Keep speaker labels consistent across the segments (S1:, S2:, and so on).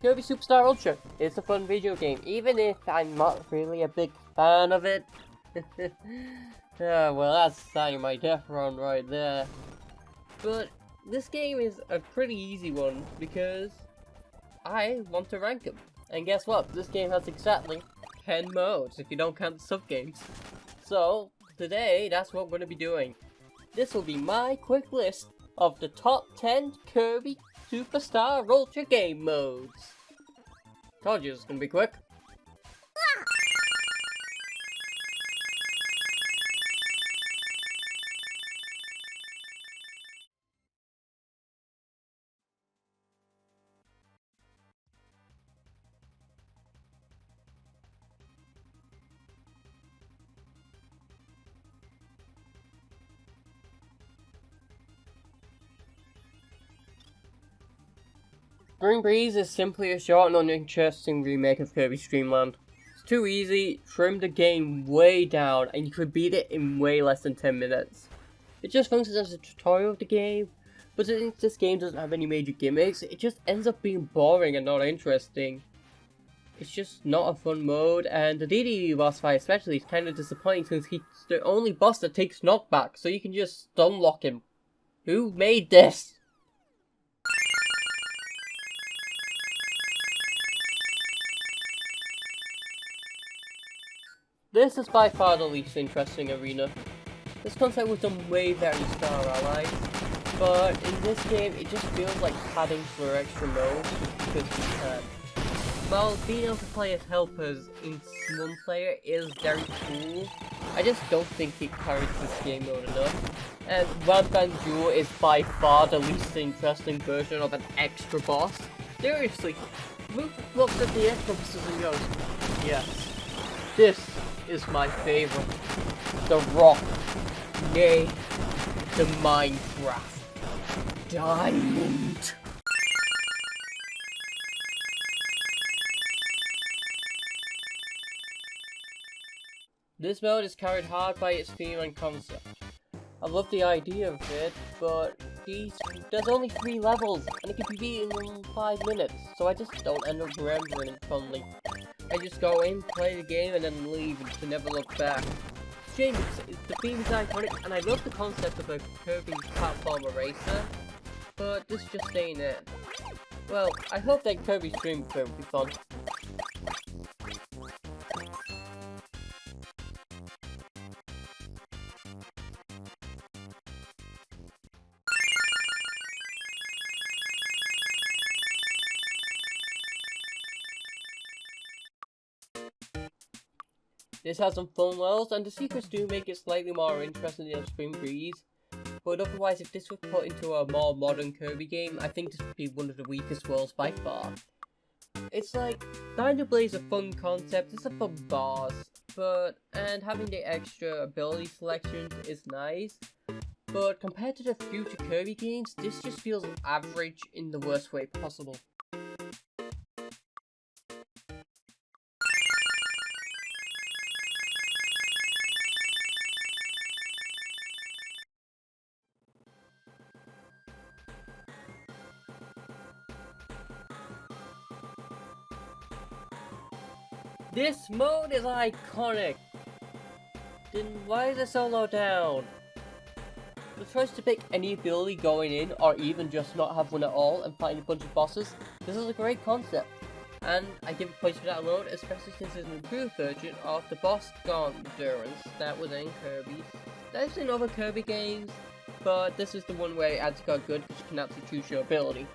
S1: Kirby Super Star Ultra is a fun video game, even if I'm not really a big fan of it. Well, that's signing my death run right there. But this game is a pretty easy one because I want to rank them. And guess what? This game has exactly 10 modes if you don't count the sub-games. So, today, that's what we're going to be doing. This will be my quick list of the top 10 Kirby Super Star Ultra game modes. Told you it's going to be quick. Spring Breeze is simply a short and uninteresting remake of Kirby Dream Land. It's too easy, trim the game way down, and you could beat it in way less than 10 minutes. It just functions as a tutorial of the game, but since this game doesn't have any major gimmicks, it just ends up being boring and not interesting. It's just not a fun mode, and the DDD boss fight especially is kind of disappointing since he's the only boss that takes knockback, so you can just stun lock him. Who made this? This is by far the least interesting arena. This concept was done way better in Star Allies, but in this game it just feels like padding for extra modes because you can. While being able to play as helpers in one player is very cool, I just don't think it carries this game mode enough. And One Band Duel is by far the least interesting version of an extra boss. Seriously, Luke looks at the X-Boxes and goes, yes, this is my favorite. The Rock. Nay, the Minecraft Diamond. This mode is carried hard by its theme and concept. I love the idea of it, but there's only 3 levels, and it can be beaten in 5 minutes, so I just don't end up remembering it fondly. I just go in, play the game, and then leave to never look back. Shame, the theme is iconic, and I love the concept of a Kirby platformer racer, but this just ain't it. Well, I hope that Kirby's Dream will be fun. This has some fun levels, and the secrets do make it slightly more interesting than Spring Breeze. But otherwise, if this was put into a more modern Kirby game, I think this would be one of the weakest worlds by far. It's like, Dino Blaze is a fun concept, it's a fun boss, and having the extra ability selections is nice. But compared to the future Kirby games, this just feels average in the worst way possible. This mode is iconic! Then why is it so low down? The choice to pick any ability going in, or even just not have one at all and fight a bunch of bosses, this is a great concept. And I give a place for that alone, especially since it's an improved version of the boss endurance that was in Kirby's. That's in other Kirby games, but this is the one where it adds got good because you can actually choose your ability.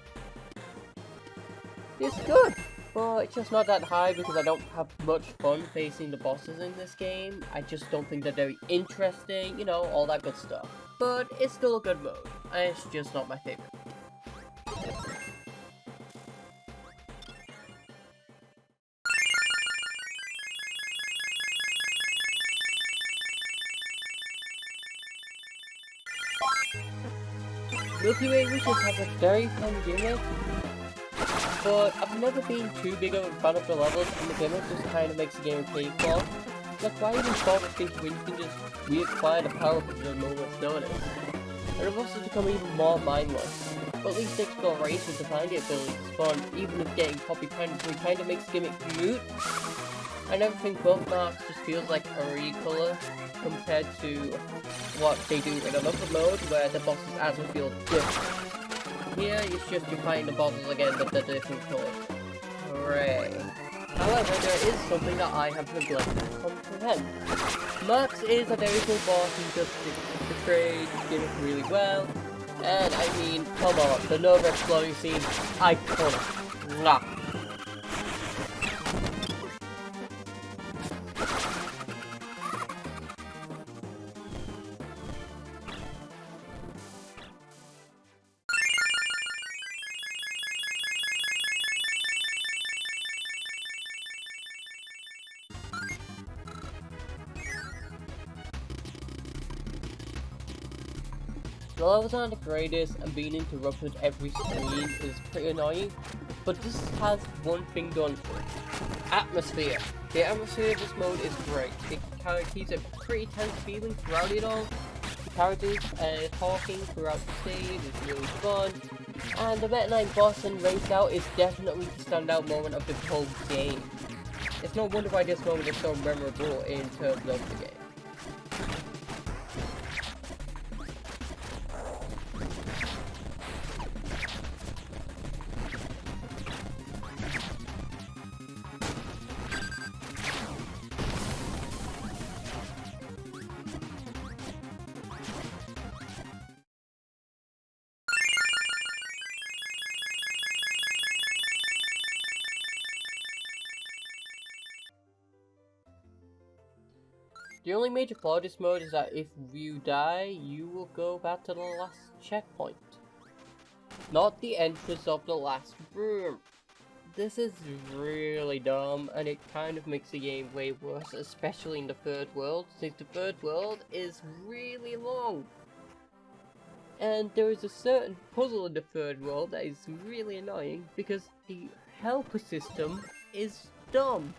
S1: It's good! But it's just not that high because I don't have much fun facing the bosses in this game. I just don't think they're very interesting, you know, all that good stuff. But it's still a good mode, and it's just not my favorite. Milky Way Wishes has a very fun gimmick, but I've never been too big of a fan of the levels, and the gimmick just kind of makes the game a cakewalk. Like, why even bother thinking when you can just reacquire the power for the moment's notice? And the bosses become even more mindless. But at least exploration to find the ability to spawn, even if getting copy kind of makes gimmick moot. And everything bookmarks just feels like a recolor compared to what they do in another mode where the bosses actually feel different. Here it's just you find the bosses again but they're different colors. Hooray. However, there is something that I have neglected to comprehend. Max is a very cool boss who just portrays gimmick really well. And I mean, come on, the Nova exploding scene, iconic. Mwah. The levels aren't the greatest, and being interrupted every screen is pretty annoying, but this has one thing going for it. Atmosphere. The atmosphere of this mode is great. It keeps a pretty tense feeling throughout it all. The characters talking throughout the stage is really fun, and the Meta Knight boss and race out is definitely the standout moment of the whole game. It's no wonder why this moment is so memorable in terms of the game. The only major flaw of this mode is that if you die, you will go back to the last checkpoint. Not the entrance of the last room. This is really dumb, and it kind of makes the game way worse, especially in the third world, since the third world is really long. And there is a certain puzzle in the third world that is really annoying, because the helper system is dumb.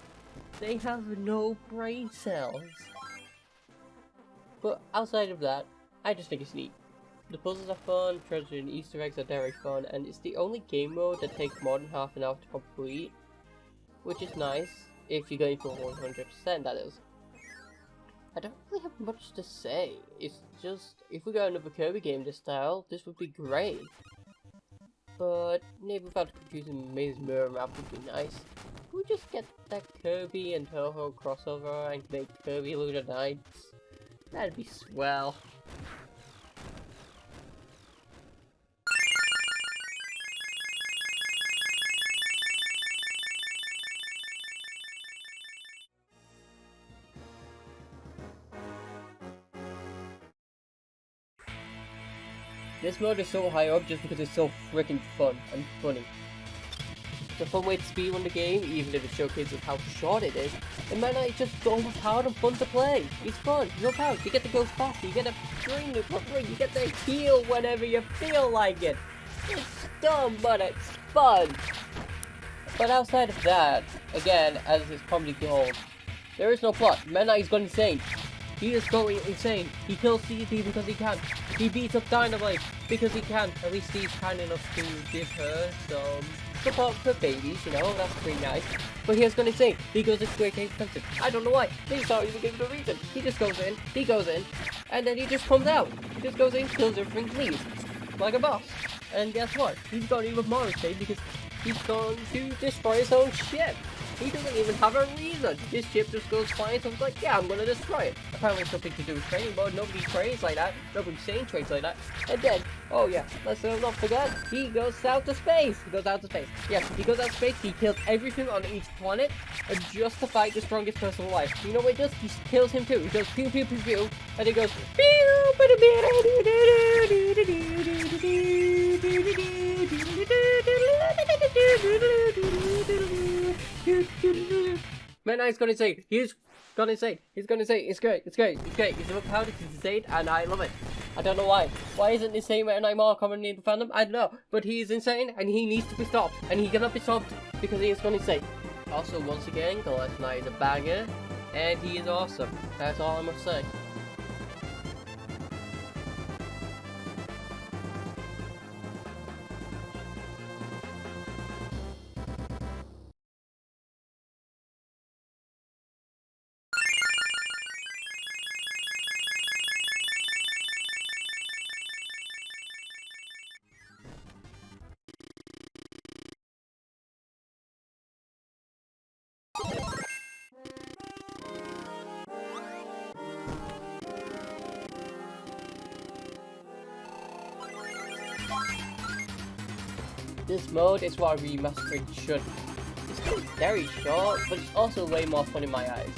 S1: They have no brain cells. But outside of that, I just think it's neat. The puzzles are fun, treasure and Easter eggs are very fun, and it's the only game mode that takes more than half an hour to complete, which is nice, if you're going for 100%, that is. I don't really have much to say. It's just, if we got another Kirby game this style, this would be great. But maybe without confusing Maze Mirror map would be nice. Could we just get that Kirby and Toho crossover and make Kirby Lunar Nights? That'd be swell. This mode is so high up just because it's so freaking fun and funny. It's a fun way to speedrun the game, even if it showcases how short it is. It might not just go overpowered and fun to play. It's fun, you're overpowered, you get to go faster, you get to green loop for free, you get to heal whenever you feel like it. It's dumb, but it's fun. But outside of that, again, as is probably gold, there is no plot. Meta Knight is going insane. He is going insane. He kills CT because he can. He beats up Dynamite because he can. At least he's kind enough to give her some support for babies, you know, that's pretty nice. But he's going insane. He goes into great expensive. I don't know why. He's not even giving a reason. He just goes in, and then he just comes out. He just goes in, kills everything, leaves. Like a boss. And guess what? He's going even more insane because he's going to destroy his own ship. He doesn't even have a reason. His ship just goes flying, so he's like, yeah, I'm gonna destroy it. Apparently something to do with training mode. Nobody trains like that. Nobody's saying trains like that. And then, oh yeah, let's not forget, he goes out to space. He goes out to space. Yes, he goes out to space. He kills everything on each planet just to fight the strongest person alive. You know what he does? He kills him too. He goes pew pew pew pew, and he goes Meta Knight's gonna say, he's gonna say, it's great, he's overpowered, it's insane, and I love it. I don't know why. Why isn't insane Meta Knight more common in the fandom? I don't know, but he is insane, and he needs to be stopped, and he cannot be stopped, because he is gonna insane. Also, once again, the last Knight is a banger, and he is awesome. That's all I must say. This mode is what a remastering should be. It's still very short, but it's also way more fun in my eyes.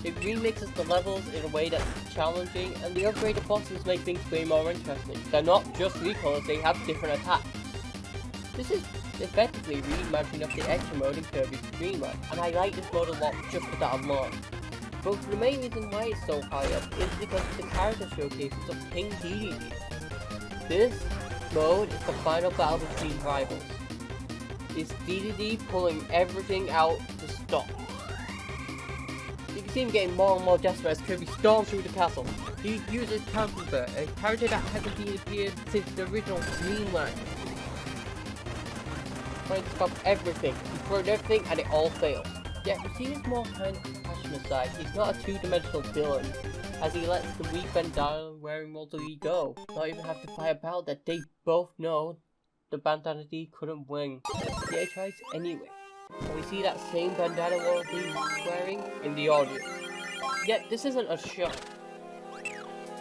S1: It remixes the levels in a way that's challenging, and the upgraded bosses make things way more interesting. They're not just recolors, they have different attacks. This is effectively reimagining of the extra mode in Kirby Dream Land, and I like this mode a lot just for that alone. But the main reason why it's so high up is because of the character showcases of King DDD. This mode is the final battle between rivals. It's DDD pulling everything out to stop. You can see him getting more and more desperate as Kirby storms through the castle. He uses Counterbear, a character that hasn't been appeared since the original Dreamland. Trying to stop everything. He throws everything and it all fails. Yet we see his more kind of compassionate side. He's not a two-dimensional villain, as he lets the weak bandana wearing Moldy go. Not even have to fight a battle that they both know the bandana D couldn't win. Yet he tries anyway. And we see that same bandana Moldy wearing in the audio. Yet this isn't a show.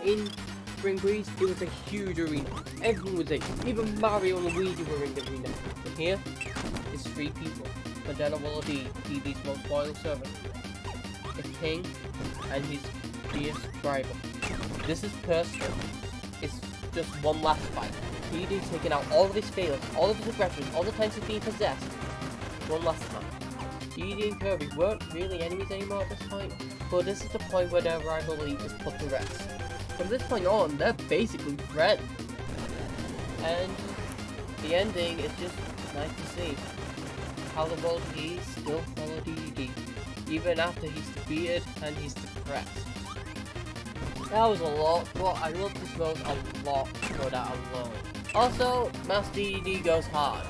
S1: In Spring Breeze, it was a huge arena. Everyone was in. Even Mario and Luigi were in the arena. But here, it's 3 people. Bandana Wallaby, DD's most loyal servant. The king and his fierce rival. This is personal. It's just one last fight. DD's taking out all of his failures, all of his aggression, all the times he's being possessed. One last time. DD and Kirby weren't really enemies anymore at this point, but this is the point where their rivalry is put to rest. From this point on, they're basically friends. And the ending is just nice to see. How the world is still follow DDD, even after he's defeated and he's depressed. That was a lot, but I love this mode a lot for that alone. Also, Master DDD goes hard.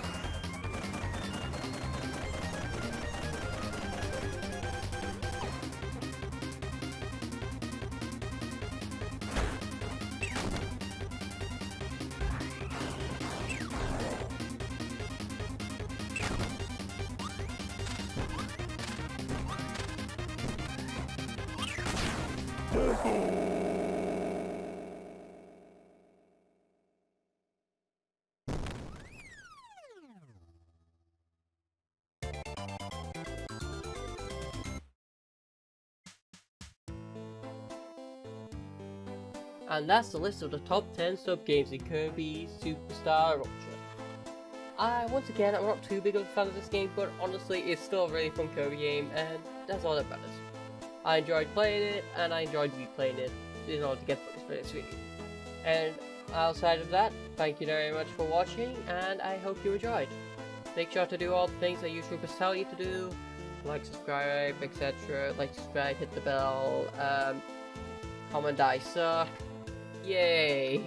S1: And that's the list of the top 10 sub games in Kirby Super Star Ultra. Once again, I'm not too big of a fan of this game, but honestly, it's still a really fun Kirby game, and that's all that matters. I enjoyed playing it, and I enjoyed replaying it in order to get the experience. And outside of that, thank you very much for watching, and I hope you enjoyed. Make sure to do all the things that YouTubers tell you to do, like, subscribe, etc. Like, subscribe, hit the bell, comment I suck. Yay!